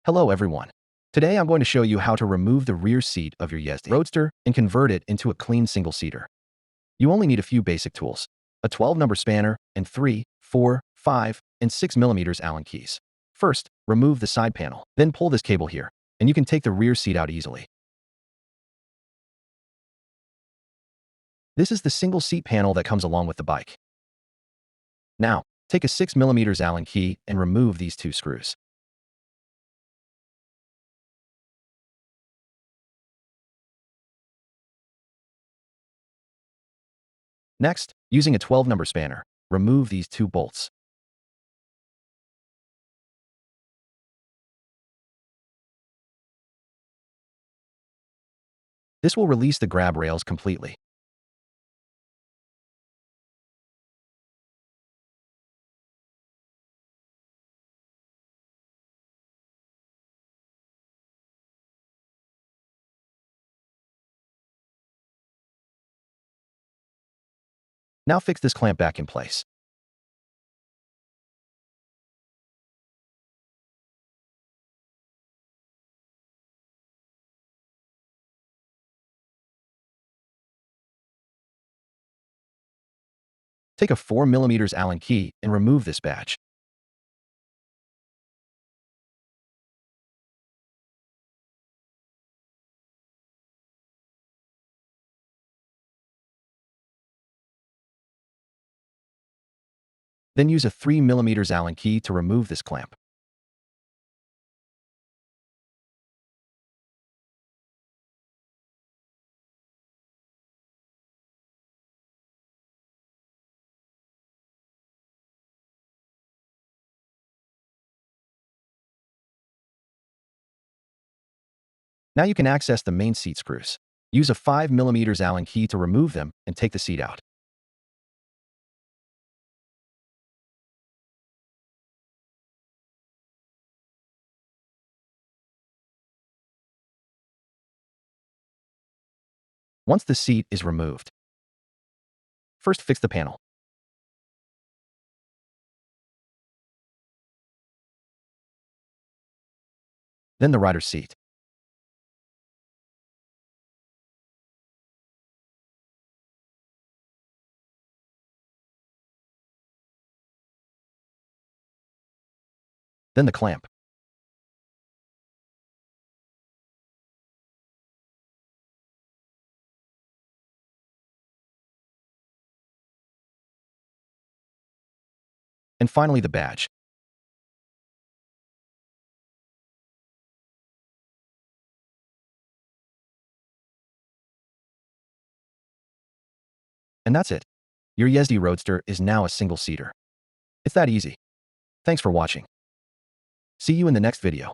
Hello everyone. Today I'm going to show you how to remove the rear seat of your Yezdi Roadster and convert it into a clean single-seater. You only need a few basic tools: a 12-number spanner and 3, 4, 5, and 6 mm Allen keys. First, remove the side panel. Then pull this cable here, and you can take the rear seat out easily. This is the single seat panel that comes along with the bike. Now, take a 6 mm Allen key and remove these two screws. Next, using a 12-number spanner, remove these two bolts. This will release the grab rails completely. Now fix this clamp back in place. Take a 4 mm Allen key and remove this badge. Then use a 3 mm Allen key to remove this clamp. Now you can access the main seat screws. Use a 5 mm Allen key to remove them and take the seat out. Once the seat is removed, first fix the panel. Then the rider's seat. Then the clamp. And finally the badge. And that's it. Your Yezdi Roadster is now a single-seater. It's that easy. Thanks for watching. See you in the next video.